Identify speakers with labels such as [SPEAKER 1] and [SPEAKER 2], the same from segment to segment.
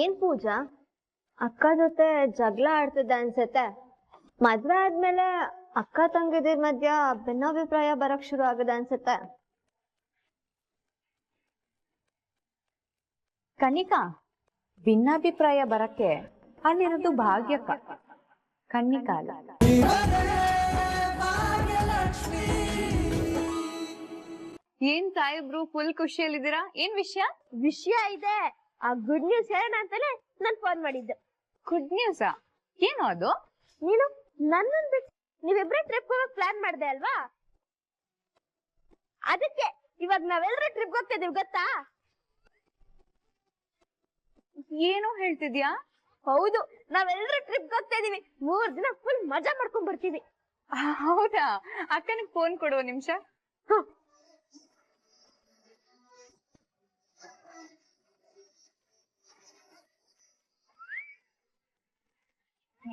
[SPEAKER 1] ಏನ್ ಪೂಜಾ ಅಕ್ಕ ಜೊತೆ ಜಗಳ ಆಡ್ತಿದ್ದೆ ಅನ್ಸತ್ತೆ. ಮದ್ವೆ ಆದ್ಮೇಲೆ ಅಕ್ಕ ತಂಗಿದಿರ್ ಮಧ್ಯ ಭಿನ್ನಾಭಿಪ್ರಾಯ ಬರಕ್ ಶುರು ಆಗದೆ ಅನ್ಸತ್ತೆ.
[SPEAKER 2] ಕನಿಕಾ, ಭಿನ್ನಾಭಿಪ್ರಾಯ ಬರಕ್ಕೆ ಅಲ್ಲಿರೋದು ಭಾಗ್ಯಕ್ಕ, ಕನ್ನಿಕಾ ಅಲ್ಲ. ಏನ್ ಸಾಯಿಬ್ರು ಫುಲ್ ಖುಷಿಯಲ್ಲಿದ್ದೀರಾ? ಏನ್ ವಿಷಯ
[SPEAKER 1] ಇದೆ. ಆ ಗುಡ್ ನ್ಯೂಸ್ ಹೇಳೋಣ ಅಂತಾನೆ ನಾನ್ ಫೋನ್ ಮಾಡಿದ್ದು.
[SPEAKER 2] ಗುಡ್ ನ್ಯೂಸಾ? ಏನು ಅದು?
[SPEAKER 1] ನೀನು ನನ್ನನ್ ಬಿಟ್ಟು ನೀವಿಬ್ರೇ ಟ್ರಿಪ್ ಹೋಗಕ್ ಪ್ಲಾನ್ ಮಾಡ್ದೆ ಅಲ್ವಾ? ಅದಕ್ಕೆ ಇವಾಗ ನಾವೆಲ್ಲರೂ ಟ್ರಿಪ್ ಹೋಗ್ತಿದೀವಿ ಗೊತ್ತಾ?
[SPEAKER 2] ಏನು ಹೇಳ್ತಿದ್ಯಾ?
[SPEAKER 1] ಹೌದು, ನಾವೆಲ್ಲರೂ ಟ್ರಿಪ್ ಹೋಗ್ತಾ ಇದೀವಿ. 3 ದಿನ ಫುಲ್ ಮಜಾ ಮಾಡ್ಕೊಂಡ್ ಬರ್ತೀವಿ.
[SPEAKER 2] ಹೌದಾ? ಅಕ್ಕನಿಗೆ ಫೋನ್ ಕೊಡುವ ನಿಮಿಷ.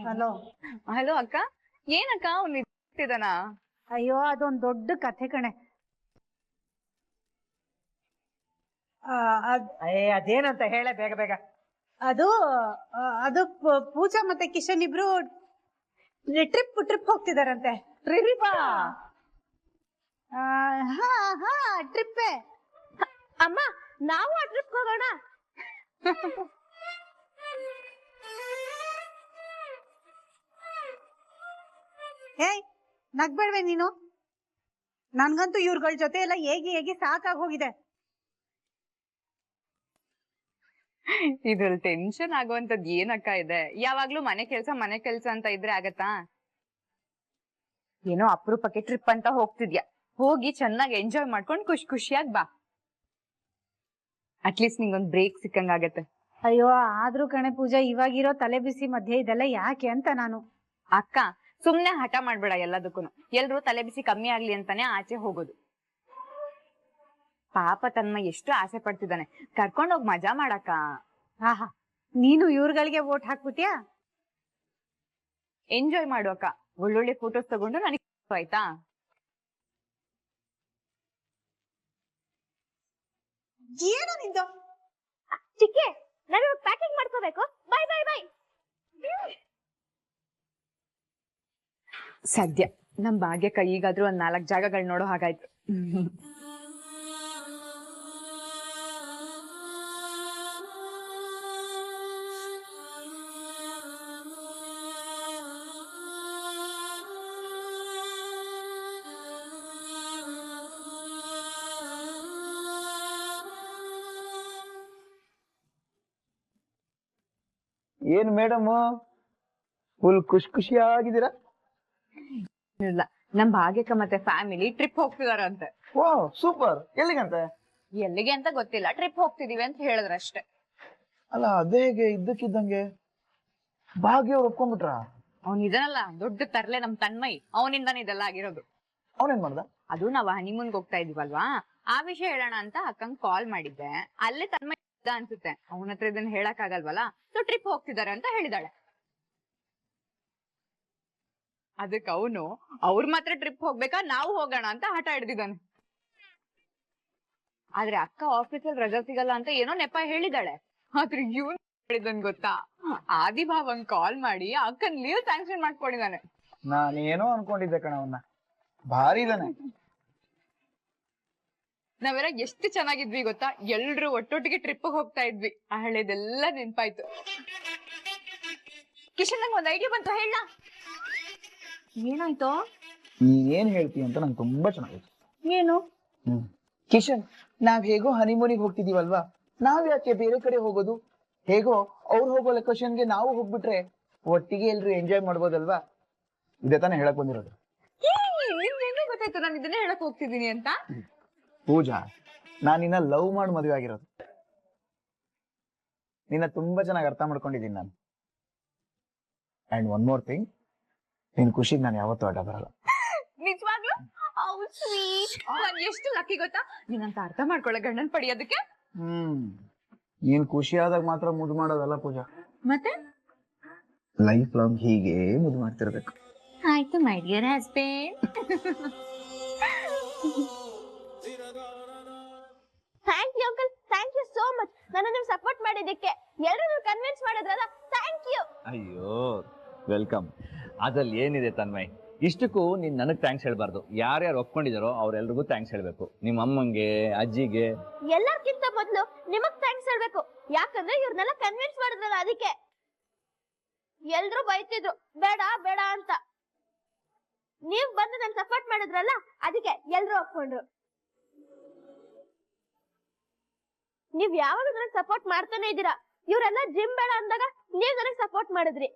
[SPEAKER 3] ಹಲೋ
[SPEAKER 2] ಹಲೋ ಅಕ್ಕ, ಏನಕ್ಕ ಅವ್ನು ಇದ್ದಾನ?
[SPEAKER 3] ಅಯ್ಯೋ ಅದೊಂದ್ ದೊಡ್ಡ ಕಥೆ ಕಣೆ.
[SPEAKER 4] ಅದೇನಂತ ಹೇಳೆ ಬೇಗ ಬೇಗ.
[SPEAKER 3] ಅದು ಅದು ಪೂಜಾ ಮತ್ತೆ ಕಿಶನ್ ಇಬ್ರು ಟ್ರಿಪ್ ಹೋಗ್ತಿದಾರಂತೆ.
[SPEAKER 4] ಟ್ರಿಪ್ಪಾ?
[SPEAKER 3] ಹಾ ಹಾ ಟ್ರಿಪ್ಪೇ.
[SPEAKER 1] ಅಮ್ಮ, ನಾವು ಆ ಟ್ರಿಪ್ ಹೋಗೋಣ.
[SPEAKER 3] ಏಯ್ ನಗ್ಬೇಡ್ವೆ ನೀನು. ನನ್ಗಂತೂ ಇವ್ರಗಳ ಜೊತೆ ಎಲ್ಲ ಹೇಗಿ ಸಾಕಾಗಿ ಹೋಗಿದೆ.
[SPEAKER 2] ಇದ್ರಲ್ಲಿ ಟೆನ್ಷನ್ ಆಗುವಂತದ್ ಏನಕ್ಕ ಇದೆ? ಯಾವಾಗ್ಲೂ ಮನೆ ಕೆಲ್ಸ ಅಂತ ಇದ್ರೆ ಆಗತ್ತಾ? ಏನೋ ಅಪರೂಪಕ್ಕೆ ಟ್ರಿಪ್ ಅಂತ ಹೋಗ್ತಿದ್ಯಾ, ಹೋಗಿ ಚೆನ್ನಾಗಿ ಎಂಜಾಯ್ ಮಾಡ್ಕೊಂಡು ಖುಷಿಯಾಗಿ ಬಾ. ಅಟ್ಲೀಸ್ಟ್ ನಿಂಗೊಂದ್ ಬ್ರೇಕ್ ಸಿಕ್ಕಂಗಾಗತ್ತೆ.
[SPEAKER 3] ಅಯ್ಯೋ ಆದ್ರೂ ಕಣೆ ಪೂಜಾ, ಇವಾಗಿರೋ ತಲೆ ಬಿಸಿ ಮಧ್ಯೆ ಇದೆಲ್ಲ ಯಾಕೆ ಅಂತ ನಾನು.
[SPEAKER 2] ಅಕ್ಕ ಸುಮ್ನೆ ಹಠ ಮಾಡ್ಬೇಡ ಎಲ್ಲದಕ್ಕೂ. ಎಲ್ರು ತಲೆ ಬಿಸಿ ಕಮ್ಮಿ ಆಗ್ಲಿ ಅಂತಾನೆ ಆಚೆ ಹೋಗೋದು. ಪಾಪ ತನ್ನ ಎಷ್ಟು ಆಸೆ ಪಡ್ತಿದ್ದಾನೆ, ಕರ್ಕೊಂಡೋಗ್ ಮಜಾ ಮಾಡಕ್ಕ.
[SPEAKER 3] ಆಹಾ, ನೀನು ಇವ್ರಗಳಿಗೆ ವೋಟ್ ಹಾಕ್ಬಿಟ್ಯಾ?
[SPEAKER 2] ಎಂಜಾಯ್ ಮಾಡು ಅಕ್ಕ, ಒಳ್ಳೊಳ್ಳೆ ಫೋಟೋಸ್ ತಗೊಂಡು ನನಗೆ ಆಯ್ತಾ?
[SPEAKER 3] ಏನೋ ನಿಂದು
[SPEAKER 1] ಚಿಕ್ಕೆ, ನಾನು ಪ್ಯಾಕಿಂಗ್ ಮಾಡ್ಕೋಬೇಕು. Bye bye bye.
[SPEAKER 2] ಸದ್ಯ ನಮ್ ಭಾಗ್ಯಕ್ಕ ಈಗಾದ್ರೂ ಒಂದ್ 4 ಜಾಗಗಳು ನೋಡೋ ಹಾಗಾಯ್ತು.
[SPEAKER 5] ಏನ್ ಮೇಡಮ್ ಫುಲ್ ಖುಷಿಯಾಗಿದ್ದೀರಾ?
[SPEAKER 2] ಇಲ್ಲ, ನಮ್ ಭಾಗ್ಯಕ್ಕ ಮತ್ತೆ ಫ್ಯಾಮಿಲಿ ಟ್ರಿಪ್ ಹೋಗ್ತಿದಾರಂತೆ.
[SPEAKER 5] ಓ ಸೂಪರ್. ಎಲ್ಲಿಗಂತೆ?
[SPEAKER 2] ಎಲ್ಲಿಗೆ ಅಂತ ಗೊತ್ತಿಲ್ಲ, ಟ್ರಿಪ್ ಹೋಗ್ತಿದೀವಿ ಅಂತ ಹೇಳಿದ್ರಷ್ಟೇ.
[SPEAKER 5] ಅಲ್ಲ ಅದೇ ಹೇಗೆ ಇದ್ದಕ್ಕಿದ್ದಂಗೆ ಭಾಗ್ಯ ಅವ್ರು ಒಪ್ಕೊಂಡ್ಬಿಟ್ರ?
[SPEAKER 2] ಅವ್ನ್ ಇದನ್ನಲ್ಲ ದೊಡ್ಡ ತರ್ಲೆ ನಮ್ ತನ್ಮಯ್, ಅವನಿಂದಾನೇ ಇದೆಲ್ಲ ಆಗಿರೋದು.
[SPEAKER 5] ಅವನೇನ್ ಮಾಡ್ದ?
[SPEAKER 2] ಅದು ನಾವ್ ಹನಿಮೂನ್ಗೆ ಹೋಗ್ತಾ ಇದೀವಲ್ವಾ, ಆ ವಿಷಯ ಹೇಳೋಣ ಅಂತ ಅಕ್ಕಂಗ್ ಕಾಲ್ ಮಾಡಿದ್ದೆ. ಅಲ್ಲೇ ತನ್ಮಯ್ ಇದ್ದ ಅನ್ಸುತ್ತೆ, ಅವನ ಹತ್ರ ಇದನ್ನ ಹೇಳಕ್ ಆಗಲ್ವಲ್ಲ, ಸೊ ಟ್ರಿಪ್ ಹೋಗ್ತಿದಾರೆ ಅಂತ ಹೇಳಿದಾಳೆ. ಅದಕ್ಕೆ ಅವನು ಅವ್ರ ಮಾತ್ರ ಟ್ರಿಪ್ ಹೋಗ್ಬೇಕಾ, ನಾವು ಹೋಗೋಣ ಅಂತ ಹಠ ಹಿಡ್ದಿದ್ದಾನೆ. ಆದ್ರೆ ಅಕ್ಕ ಆಫೀಸಲ್ಲಿ ರಜಾ ಸಿಗಲ್ಲ ಅಂತ ಏನೋ ನೆಪ ಹೇಳಿದಾಳೆ. ಆದ್ರೆ ಇವ್ನು ಹೇಳಿದನ್ ಗೊತ್ತಾ, ಆದಿಭಾವಂಗ್ ಕಾಲ್ ಮಾಡಿ ಅಕ್ಕನ್ ಲೀವ್ ಸ್ಯಾಂಕ್ಷನ್ ಮಾಡ್ಕೊಂಡಿದ್ದಾನೆ.
[SPEAKER 5] ನಾನೇನೋ ಅನ್ಕೊಂಡಿದ್ದೆ ಕಣ, ಅವನ್ನ ಭಾರಿ ಇದಾನೆ.
[SPEAKER 2] ನಾವೆಲ್ಲ ಎಷ್ಟು ಚೆನ್ನಾಗಿದ್ವಿ ಗೊತ್ತಾ, ಎಲ್ರು ಒಟ್ಟೊಟ್ಟಿಗೆ ಟ್ರಿಪ್ ಹೋಗ್ತಾ ಇದ್ವಿ. ಆ ಹಳೇದೆಲ್ಲ ನೆನ್ಪಾಯ್ತು. ಕಿಶನ್, ನಂಗೆ ಒಂದ್ ಐಡಿಯಾ ಬಂತು, ಹೇಳ.
[SPEAKER 1] ಏನಾಯ್ತು?
[SPEAKER 5] ನೀನ್ ಏನ್ ಹೇಳ್ತೀಯ ಅಂತ ನಂಗೆ ತುಂಬಾ ಚೆನ್ನಾಗಿತ್ತು.
[SPEAKER 1] ಏನು?
[SPEAKER 5] ಕಿಶನ್, ನಾವ್ ಹೇಗೋ ಹನಿಮೂನಿಗೆ ಹೋಗ್ತಿದೀವಲ್ವಾ, ನಾವ್ ಯಾಕೆ ಬೇರೆ ಕಡೆ ಹೋಗೋದು? ಹೇಗೋ ಅವ್ರು ಹೋಗೋ ಲೊಕೇಶನ್ಗೆ ನಾವು ಹೋಗ್ಬಿಟ್ರೆ ಒಟ್ಟಿಗೆ ಎಲ್ರು ಎಂಜಾಯ್ ಮಾಡ್ಬೋದಲ್ವಾ? ಇದೇ ತಾನೇ ಹೇಳಕ್ ಬಂದಿರೋದು.
[SPEAKER 2] ನಿಮ್ಗೆ ಗೊತ್ತಾಯ್ತು ನಾನು ಇದನ್ನೇ ಹೇಳಕ್ ಹೋಗ್ತಿದ್ದೀನಿ ಅಂತ?
[SPEAKER 5] ಪೂಜಾ, ನಾನ್ ನಿನ್ನ ಲವ್ ಮಾಡಿ ಮದುವೆ ಆಗಿರೋದು. ನಿನ್ನ ತುಂಬಾ ಚೆನ್ನಾಗಿ ಅರ್ಥ ಮಾಡ್ಕೊಂಡಿದ್ದೀನಿ ನಾನು. ಅಂಡ್ ಒನ್ ಮೋರ್ ಥಿಂಗ್, ನಿನ್ ಖುಷಿಗೆ ನಾನು ಯಾವತ್ತೂ ಅಡ್ಡ ಬರಲ್ಲ.
[SPEAKER 2] ನಿಜವಾಗ್ಲೂ? ನಾನ್ ಎಷ್ಟು ಲಕ್ಕಿ ಗೊತ್ತಾ, ನೀನಂತ ಅರ್ಥ ಮಾಡ್ಕೊಳ್ಳೋ ಗಂಡನ್ ಪಡಿಯೋದಕ್ಕೆ.
[SPEAKER 5] ನೀನ್ ಖುಷಿಯಾದಾಗ ಮಾತ್ರ ಮುದ್ದು ಮಾಡೋದಲ್ಲ ಪೂಜಾ,
[SPEAKER 2] ಮತ್ತೆ
[SPEAKER 5] ಲೈಫ್ ಲಾಂಗ್ ಹೀಗೆ ಮುದ್ದು ಮಾಡ್ತಿರ್ಬೇಕು.
[SPEAKER 2] ಆಯ್ತು my dear husband.
[SPEAKER 1] Thank you uncle, thank you so much ನನ್ನ ನೀವು ಸಪೋರ್ಟ್ ಮಾಡಿದ್ದಕ್ಕೆ. ಎಲ್ಲರೂ ಕನ್ವಿನ್ಸ್ ಮಾಡಿದ್ರಲ್ಲ, ಥ್ಯಾಂಕ್ ಯು.
[SPEAKER 6] ಅಯ್ಯೋ ವೆಲ್ಕಮ್. ಅದ್ರಲ್ಲಿ ಏನಿದೆ ತನ್ಮಯ್, ಇಷ್ಟಕ್ಕೂ ನೀನ್ ನನಗ್ ಥ್ಯಾಂಕ್ಸ್ ಹೇಳ್ಬಾರ್ದು. ಯಾರ್ಯಾರು ಒಪ್ಕೊಂಡಿದಾರೋ ಅವ್ರೆಲ್ರಿಗೂ ಥ್ಯಾಂಕ್ಸ್ ಹೇಳ್ಬೇಕು. ನಿಮ್ಮ ಅಮ್ಮಂಗೆ, ಅಜ್ಜಿಗೆ.
[SPEAKER 1] ಎಲ್ಲಕ್ಕಿಂತ ಮೊದ್ಲು ನಿಮಗ್ ಥ್ಯಾಂಕ್ಸ್ ಹೇಳ್ಬೇಕು. ಯಾಕಂದ್ರೆ ಇವ್ರನ್ನೆಲ್ಲ ಕನ್ವಿನ್ಸ್ ಮಾಡಿದ್ರಲ್ಲ, ಅದಕ್ಕೆ. ಎಲ್ರು ಬೈತಿದ್ರು ಬೇಡ ಬೇಡ ಅಂತ. ನೀವ್ ಬಂದು ನನ್ ಸಪೋರ್ಟ್ ಮಾಡಿದ್ರಲ್ಲ, ಅದಕ್ಕೆ ಎಲ್ರು ಒಪ್ಕೊಂಡ್ರು. ನೀವ್ ಯಾವಾಗ ನನಗ್ ಸಪೋರ್ಟ್ ಮಾಡ್ತಾನೆ ಇದ್ದೀರಾ. ಇವ್ರೆಲ್ಲ ಜಿಮ್ ಬೇಡ ಅಂದಾಗ ನೀವ್ ನನಗ್ ಸಪೋರ್ಟ್ ಮಾಡಿದ್ರಿ.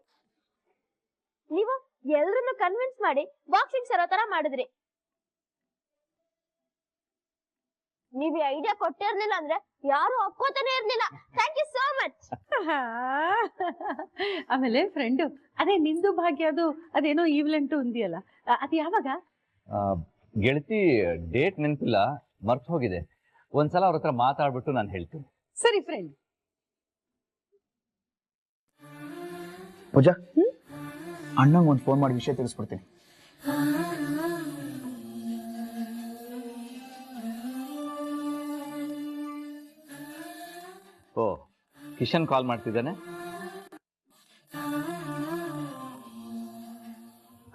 [SPEAKER 1] ನೀವು ಎಲ್ರನ್ನು ಕನ್ವಿನ್ಸ್ ಮಾಡಿ ಬಾಕ್ಸಿಂಗ್ ಸರೋ ತರ ಮಾಡಿದ್ರಿ. ನೀವ್ ಈ ಐಡಿಯಾ ಕೊಟ್ಟಿರ್ಲಿಲ್ಲ ಅಂದ್ರೆ ಯಾರು ಒಪ್ಕೋತಾನೆ ಇರ್ಲಿಲ್ಲ. Thank you so much.
[SPEAKER 3] ಆಮೇಲೆ ಫ್ರೆಂಡು, ಅದೇ ನಿಂದು ಭಾಗ್ಯ ಅದು ಅದೇನೋ ಈವ್ಲೆಂಟು ಅಂದಿಯಲ್ಲ, ಅದು ಯಾವಾಗ?
[SPEAKER 6] ಗೆಳತಿ ಡೇಟ್ ನೆನಪಿಲ್ಲ, ಮರ್ತು ಹೋಗಿದೆ. ಒಂದ್ಸಲ ಅವ್ರ ಹತ್ರ ಮಾತಾಡ್ಬಿಟ್ಟು ನಾನು ಹೇಳ್ತೀನಿ.
[SPEAKER 3] ಸರಿ ಫ್ರೆಂಡ್.
[SPEAKER 5] ಪೂಜಾ, ಅಣ್ಣಂಗ್ ಒಂದು ಫೋನ್ ಮಾಡಿ ವಿಷಯ ತಿಳಿಸ್ಬಿಡ್ತೀನಿ.
[SPEAKER 6] ಓ, ಕಿಶನ್ ಕಾಲ್ ಮಾಡ್ತಿದ್ದಾನೆ.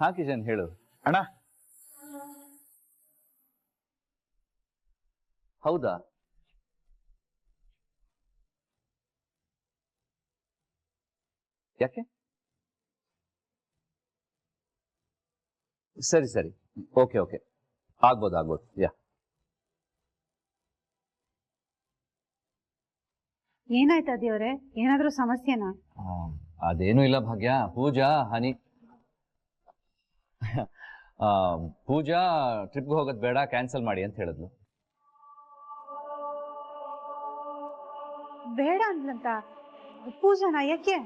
[SPEAKER 6] ಹಾ ಕಿಶನ್, ಹೇಳು.
[SPEAKER 5] ಅಣ್ಣ,
[SPEAKER 6] ಹೌದಾ? ಯಾಕೆ? ಸರಿ ಸರಿ, ಓಕೆ ಓಕೆ, ಆಗ್ಬೋದು. ಯಾ,
[SPEAKER 3] ಏನಾಯ್ತು ಅದಿಯವ್ರೆ? ಏನಾದ್ರೂ ಸಮಸ್ಯೆನಾ?
[SPEAKER 6] ಅದೇನು ಇಲ್ಲ ಭಾಗ್ಯ. ಪೂಜಾ ಪೂಜಾ ಟ್ರಿಪ್ಗೆ ಹೋಗೋದ್ ಬೇಡ, ಕ್ಯಾನ್ಸಲ್ ಮಾಡಿ ಅಂತ ಹೇಳಿದ್ಲು.
[SPEAKER 3] ಬೇಡ ಅಂದ್ಲಂತ ಪೂಜಾನ? ಯಾಕೆ?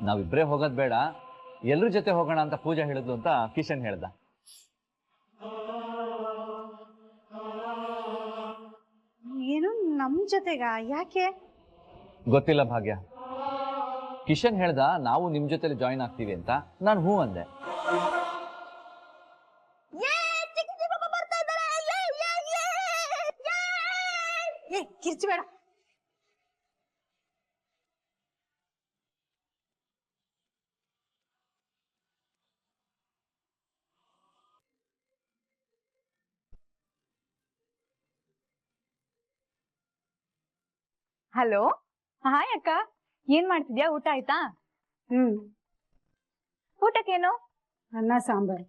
[SPEAKER 6] ನಾವಿಬ್ರೇ ಹೋಗೋದ್ ಬೇಡ, ಎಲ್ರ ಜೊತೆ ಹೋಗೋಣ ಅಂತ ಪೂಜಾ ಹೇಳಿದ್ಲು ಅಂತ ಕಿಶನ್ ಹೇಳ್ದ.
[SPEAKER 3] ಏನು ನಮ್ ಜೊತೆಗ? ಯಾಕೆ?
[SPEAKER 6] ಗೊತ್ತಿಲ್ಲ ಭಾಗ್ಯ. ಕಿಶನ್ ಹೇಳ್ದ ನಾವು ನಿಮ್ ಜೊತೆಲಿ ಜಾಯಿನ್ ಆಗ್ತೀವಿ ಅಂತ. ನಾನು ಹೂ ಅಂದೆ.
[SPEAKER 3] ಕಿರ್ಚಬೇಡ.
[SPEAKER 2] ಹಲೋ, ಹಾಯ್ ಅಕ್ಕ, ಏನ್ ಮಾಡ್ತಿದ್ಯಾ? ಊಟ ಆಯ್ತಾ? ಊಟಕ್ಕೇನು?
[SPEAKER 3] ಅನ್ನ ಸಾಂಬಾರ್.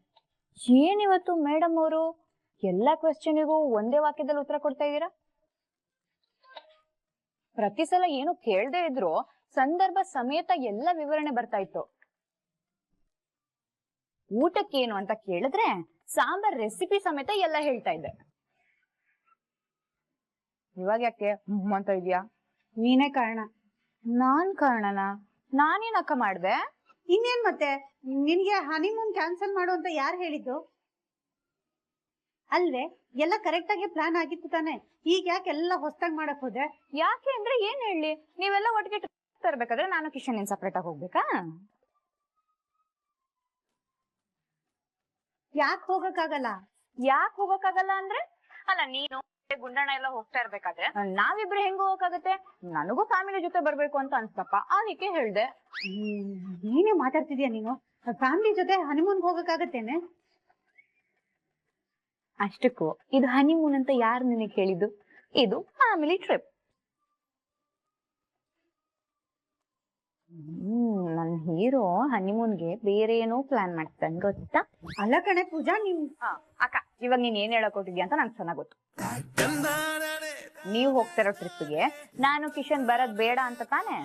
[SPEAKER 2] ಏನಿವತ್ತು ಮೇಡಮ್ ಅವರು ಎಲ್ಲಾ ಕ್ವೆಶ್ಚನಿಗೂ ಒಂದೇ ವಾಕ್ಯದಲ್ಲಿ ಉತ್ತರ ಕೊಡ್ತಾ ಇದ್ದೀರಾ? ಪ್ರತಿ ಸಲ ಏನು ಕೇಳ್ದೆ ಇದ್ರು ಸಂದರ್ಭ ಸಮೇತ ಎಲ್ಲ ವಿವರಣೆ ಬರ್ತಾ ಇತ್ತು. ಊಟಕ್ಕೇನು ಅಂತ ಕೇಳಿದ್ರೆ ಸಾಂಬಾರ್ ರೆಸಿಪಿ ಸಮೇತ ಎಲ್ಲ ಹೇಳ್ತಾ ಇದ್ದೆ. ಇವಾಗ ಯಾಕೆ ಅಂತ ಇದೆಯಾ?
[SPEAKER 3] ನೀನೇ ಕಾರಣ.
[SPEAKER 2] ನಾನ್ ಕಾರಣನಾ? ನಾನೇನ್ ಅಕ್ಕ ಮಾಡ್ದೆ?
[SPEAKER 3] ಇನ್ನೇನ್ ಮತ್ತೆ? ನಿನ್ಗೆ ಹನಿಮೂನ್ ಕ್ಯಾನ್ಸಲ್ ಮಾಡು ಅಂತ ಯಾರು ಹೇಳಿದ್ದು? ಅಲ್ವೇ, ಎಲ್ಲ ಕರೆಕ್ಟ್ ಆಗಿ ಪ್ಲಾನ್ ಆಗಿತ್ತು ತಾನೆ. ಈಗ ಯಾಕೆ ಎಲ್ಲ ಹೊಸ್ದಾಗ್ ಮಾಡಕ್ ಹೋದೆ?
[SPEAKER 2] ಯಾಕೆ ಅಂದ್ರೆ ಏನ್ ಹೇಳಿ, ನೀವೆಲ್ಲ ಒಟ್ಟಿಗೆ ತರ್ಬೇಕಾದ್ರೆ ನಾನು ಕಿಶನ್ ಏನ್ ಸಪ್ರೇಟ್ ಆಗಿ ಹೋಗ್ಬೇಕಾ?
[SPEAKER 3] ಯಾಕೆ ಹೋಗಕ್ಕಾಗಲ್ಲ?
[SPEAKER 2] ಯಾಕೆ ಹೋಗಕ್ಕಾಗಲ್ಲ ಅಂದ್ರೆ, ಅಲ್ಲ ನೀನು ಗುಂಡಣ್ಣ ಎಲ್ಲ ಹೋಗ್ತಾ ಇರ್ಬೇಕಾದ್ರೆ ನಾವಿಬ್ರು ಹೆಂಗ್ ಹೋಗಕ್ಕಾಗತ್ತೆ? ನನಗೂ ಫ್ಯಾಮಿಲಿ ಜೊತೆ ಬರ್ಬೇಕು ಅಂತ ಅನ್ಸ್ತಪ್ಪ, ಅದಕ್ಕೆ ಹೇಳ್ದೆ.
[SPEAKER 3] ನೀನೇ ಮಾತಾಡ್ತಿದ್ಯಾ ನೀನು? ಫ್ಯಾಮಿಲಿ ಜೊತೆ ಹನಿಮೂನ್ ಹೋಗಕ್ಕಾಗತ್ತೇನೆ?
[SPEAKER 2] ಅಷ್ಟಕ್ಕೂ ಇದು ಹನಿಮೂನ್ ಅಂತ ಯಾರು ನಿನಗೆ ಹೇಳಿದ್ದು? ಇದು ಫ್ಯಾಮಿಲಿ ಟ್ರಿಪ್. ನನ್ ಹೀರೋ ಹನಿಮೂನ್ಗೆ ಬೇರೆ ಏನೋ ಪ್ಲಾನ್ ಮಾಡ್ತಾನೆ, ಗೊತ್ತಾ?
[SPEAKER 3] ಅಲ್ಲ ಕಣೆ ಪೂಜಾ, ನೀನ್
[SPEAKER 2] ಅಕ್ಕ ಇವಾಗ ನೀನ್ ಏನ್ ಹೇಳಕ್ ಹೊಟ್ಟಿದ್ಯಾ ಅಂತ ನಂಗೆ ಚೆನ್ನಾಗ್ ಗೊತ್ತು. ನೀವ್ ಹೋಗ್ತಿರೋ ಟ್ರಿಪ್ಗೆ ನಾನು ಕಿಶನ್ ಬರದ್ ಬೇಡ ಅಂತ ತಾನೆ?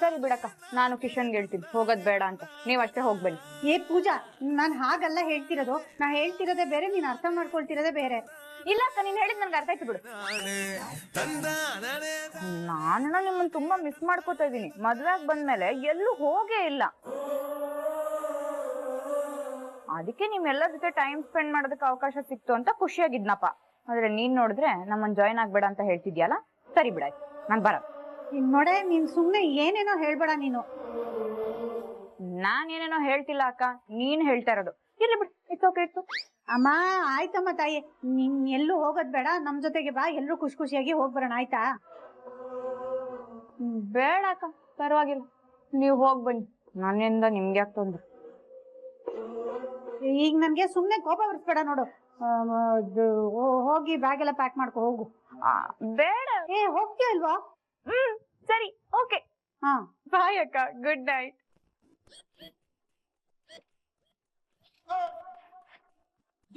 [SPEAKER 2] ಸರಿ ಬಿಡಕ್ಕ, ನಾನು ಕಿಶನ್ಗೆ ಹೇಳ್ತೀನಿ ಹೋಗೋದ್ ಬೇಡ ಅಂತ, ನೀವ್ ಅಷ್ಟೇ ಹೋಗ್ಬನ್ನಿ.
[SPEAKER 3] ಏ ಪೂಜಾ, ನಾನ್ ಹಾಗಲ್ಲ ಹೇಳ್ತಿರೋದು. ನಾ ಹೇಳ್ತಿರೋದೇ ಬೇರೆ, ನೀನ್ ಅರ್ಥ ಮಾಡ್ಕೊಳ್ತಿರೋದೇ ಬೇರೆ.
[SPEAKER 2] ಇಲ್ಲ ಅಕ್ಕ, ನೀನ್ ಹೇಳಿದ್ ನನ್ಗೆ ಅರ್ಥ ಆಯ್ತು ಬಿಡು. ನಾನು ನಿಮ್ಮನ್ನ ತುಂಬಾ ಮಿಸ್ ಮಾಡ್ಕೋತಾ ಇದೀನಿ. ಮದ್ವೆಗ್ ಬಂದ್ಮೇಲೆ ಎಲ್ಲೂ ಹೋಗೇ ಇಲ್ಲ. ಅದಕ್ಕೆ ನಿಮ್ಮೆಲ್ಲರ ಜೊತೆ ಟೈಮ್ ಸ್ಪೆಂಡ್ ಮಾಡೋದಕ್ಕೆ ಅವಕಾಶ ಸಿಕ್ತು ಅಂತ ಖುಷಿಯಾಗಿದ್ನಪ್ಪ. ಆದ್ರೆ ನೀನ್ ನೋಡಿದ್ರೆ ನಮ್ಮನ್ ಜಾಯಿನ್ ಆಗ್ಬೇಡ ಅಂತ ಹೇಳ್ತಿದ್ಯಲ್ಲ, ಸರಿ ಬಿಡಾಯ್ತು, ನಾನ್ ಬರ.
[SPEAKER 3] ನೋಡೆ, ನೀನ್ ಸುಮ್ನೆ ಏನೇನೋ ಹೇಳ್ಬೇಡ ನೀನು.
[SPEAKER 2] ನಾನೇನೇನೋ ಹೇಳ್ತಿಲ್ಲ ಅಕ್ಕ, ನೀನ್ ಹೇಳ್ತಾ ಇರೋದು. ಇರ್ಲಿ ಬಿಡು, ಕಿತ್ತೋಗಿತ್ತು.
[SPEAKER 3] ಅಮ್ಮ ಆಯ್ತಮ್ಮ ತಾಯಿ, ನೀನ್ ಎಲ್ಲೂ ಹೋಗೋದ್ ಬೇಡ, ನಮ್ ಜೊತೆಗೆ ಬಾ, ಎಲ್ರು ಖುಷಿ ಖುಷಿಯಾಗಿ ಹೋಗ್ಬರೋಣ ಆಯ್ತಾ?
[SPEAKER 2] ಬೇಡ ಅಕ್ಕ, ಪರವಾಗಿಲ್ಲ, ನೀವ್ ಹೋಗ್ ಬನ್ನಿ, ನನ್ನಿಂದ ನಿಮ್ಗೆ ಯಾಕೆ ತೊಂದ್ರೆ.
[SPEAKER 3] ಈಗ ನನ್ಗೆ ಸುಮ್ನೆ ಕೋಪ ಬರ್ಸ್ಬೇಡ ನೋಡು. ಹೋಗಿ ಬ್ಯಾಗ್ ಎಲ್ಲ ಪ್ಯಾಕ್ ಮಾಡ್ಕೊ ಹೋಗು.
[SPEAKER 2] ಬೇಡ.
[SPEAKER 3] ಹೋಗ್ತೀಯ ಅಲ್ವಾ?
[SPEAKER 2] ಸರಿ, ಓಕೆ.
[SPEAKER 3] ಹಾ,
[SPEAKER 2] ಬಾಯ್ ಅಕ್ಕ, ಗುಡ್ ನೈಟ್.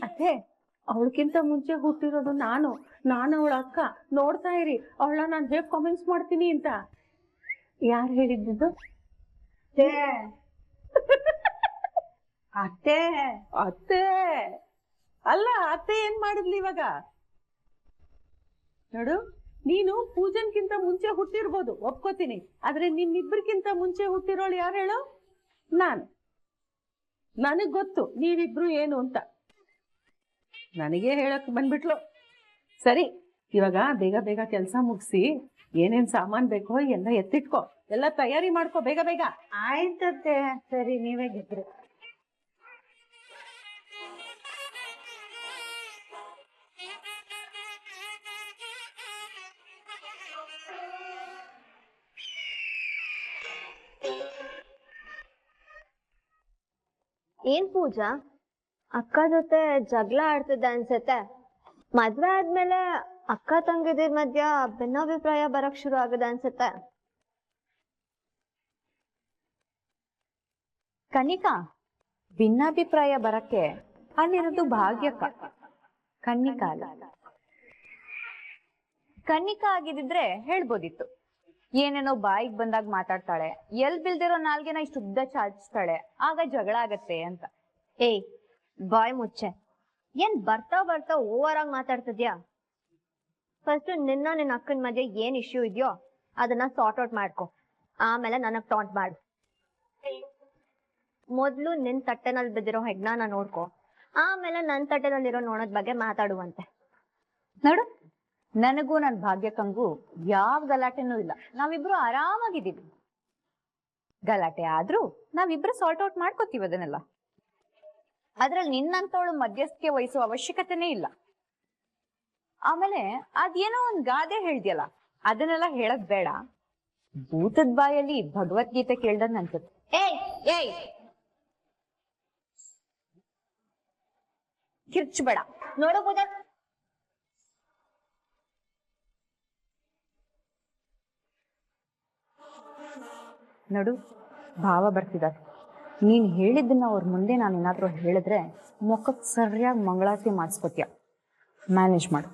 [SPEAKER 7] ಅತ್ತೆ, ಅವಳಕ್ಕಿಂತ ಮುಂಚೆ ಹುಟ್ಟಿರೋದು ನಾನು ಅವಳ ಅಕ್ಕ. ನೋಡ್ತಾ ಇರಿ ಅವಳನ್ನ ನಾನು ಹೇಗ್ ಕಾಮೆಂಟ್ಸ್ ಮಾಡ್ತೀನಿ ಅಂತ. ಯಾರು ಹೇಳಿದ್ದು?
[SPEAKER 3] ಅತ್ತೆ
[SPEAKER 7] ಅತ್ತೆ ಅಲ್ಲ, ಅತ್ತೆ ಏನ್ ಮಾಡಿದ್ಲಿ ಇವಾಗ? ನೋಡು, ನೀನು ಪೂಜನ್ಕಿಂತ ಮುಂಚೆ ಹುಟ್ಟಿರ್ಬೋದು, ಒಪ್ಕೋತೀನಿ. ಆದ್ರೆ ನಿಮ್ಮಿಬ್ರಿಗಿಂತ ಮುಂಚೆ ಹುಟ್ಟಿರೋಳು ಯಾರು ಹೇಳು? ನಾನು. ನನಗ್ ಗೊತ್ತು ನೀವಿಬ್ರು ಏನು ಅಂತ. ನನಗೆ ಹೇಳಕ್ ಬಂದ್ಬಿಟ್ಲು. ಸರಿ, ಇವಾಗ ಬೇಗ ಬೇಗ ಕೆಲಸ ಮುಗಿಸಿ ಏನೇನ್ ಸಾಮಾನ್ ಬೇಕೋ ಎಲ್ಲ ಎತ್ತಿಟ್ಕೋ, ಎಲ್ಲ ತಯಾರಿ ಮಾಡ್ಕೋ ಬೇಗ ಬೇಗ.
[SPEAKER 3] ಆಯ್ತತ್ತೆ, ಸರಿ, ನೀವೇ ಗೆದ್ರು.
[SPEAKER 1] ಏನ್ ಪೂಜಾ, ಅಕ್ಕ ಜೊತೆ ಜಗಳ ಆಡ್ತಿದ್ದೆ ಅನ್ಸತ್ತೆ. ಮದ್ವೆ ಆದ್ಮೇಲೆ ಅಕ್ಕ ತಂಗಿದಿರ್ ಮಧ್ಯ ಭಿನ್ನಾಭಿಪ್ರಾಯ ಬರಕ್ ಶುರು ಆಗದೆ ಅನ್ಸತ್ತೆ.
[SPEAKER 2] ಕನಿಕಾ, ಭಿನ್ನಾಭಿಪ್ರಾಯ ಬರಕ್ಕೆ ಅಲ್ಲಿರೋದು ಭಾಗ್ಯಕ್ಕ, ಕನ್ನಿಕಾ ಅಲ್ಲ. ಕನ್ನಿಕಾ ಆಗಿದ್ರೆ ಹೇಳ್ಬೋದಿತ್ತು, ಏನೇನೋ ಬಾಯಿಗೆ ಬಂದಾಗ ಮಾತಾಡ್ತಾಳೆ, ಎಲ್ ಬಿಲ್ದಿರೋ ನಾಲ್ಗೆನ ಇಷ್ಟು ಉದ್ದ ಚಾಚಿಸ್ತಾಳೆ, ಆಗ ಜಗಳ ಆಗತ್ತೆ ಅಂತ.
[SPEAKER 1] ಏಯ್, ಬಾಯ್ ಮುಚ್ಚೆ. ಏನ್ ಬರ್ತಾ ಬರ್ತಾ ಓವರ್ ಆಗಿ ಮಾತಾಡ್ತಿದ್ಯಾ? ಫಸ್ಟ್ ನಿನ್ನ ಅಕ್ಕನ ಮಧ್ಯೆ ಏನ್ ಇಶ್ಯೂ ಇದೆಯೋ ಅದನ್ನ ಸಾರ್ಟ್ ಔಟ್ ಮಾಡ್ಕೊ, ಆಮೇಲೆ ನನಗ್ ಟಾಂಟ್ ಮಾಡು. ಮೊದ್ಲು ನಿನ್ ತಟ್ಟೆನಲ್ಲಿ ಬಿದ್ದಿರೋ ಹೆಗ್ನಾನ ನೋಡ್ಕೊ, ಆಮೇಲೆ ನನ್ ತಟ್ಟೆನಲ್ಲಿರೋ ನೋಣದ್ ಬಗ್ಗೆ ಮಾತಾಡುವಂತೆ.
[SPEAKER 2] ನೋಡು, ನನಗೂ ನನ್ ಭಾಗ್ಯಕ್ಕಂಗೂ ಯಾವ ಗಲಾಟೆನೂ ಇಲ್ಲ, ನಾವಿಬ್ರು ಆರಾಮಾಗಿದ್ದೀವಿ. ಗಲಾಟೆ ಆದ್ರೂ ನಾವಿಬ್ರು ಸಾರ್ಟ್ ಔಟ್ ಮಾಡ್ಕೋತೀವಿ ಅದನ್ನೆಲ್ಲ. ಅದ್ರಲ್ಲಿ ನಿನ್ನಂತವಳು ಮಧ್ಯಸ್ಥಿಕೆ ವಹಿಸುವ ಅವಶ್ಯಕತೆನೇ ಇಲ್ಲ. ಆಮೇಲೆ ಅದೇನೋ ಒಂದ್ ಗಾದೆ ಹೇಳ್ದಿಯಲ್ಲ, ಅದನ್ನೆಲ್ಲ ಹೇಳಕ್ ಬೇಡ. ಭೂತದ ಬಾಯಲ್ಲಿ ಭಗವದ್ಗೀತೆ ಕೇಳ್ದಂಗ್ ಅನ್ಸುತ್ತೆ.
[SPEAKER 1] ಏಯ್ ಏಯ್,
[SPEAKER 2] ಕಿರ್ಚ್ಬೇಡ.
[SPEAKER 1] ನೋಡು ಪೂಜಾ,
[SPEAKER 2] ನೋಡು, ಭಾವ ಬರ್ತಿದ್ದಾರೆ. ನೀನ್ ಹೇಳಿದ್ದನ್ನ ಅವ್ರ ಮುಂದೆ ನಾನು ಏನಾದ್ರೂ ಹೇಳಿದ್ರೆ ಮುಖಕ್ಕೆ ಸರಿಯಾಗಿ ಮಂಗಳಾರತಿ ಮಾಡಿಸ್ಕೊತೀಯ. ಮ್ಯಾನೇಜ್ ಮಾಡು.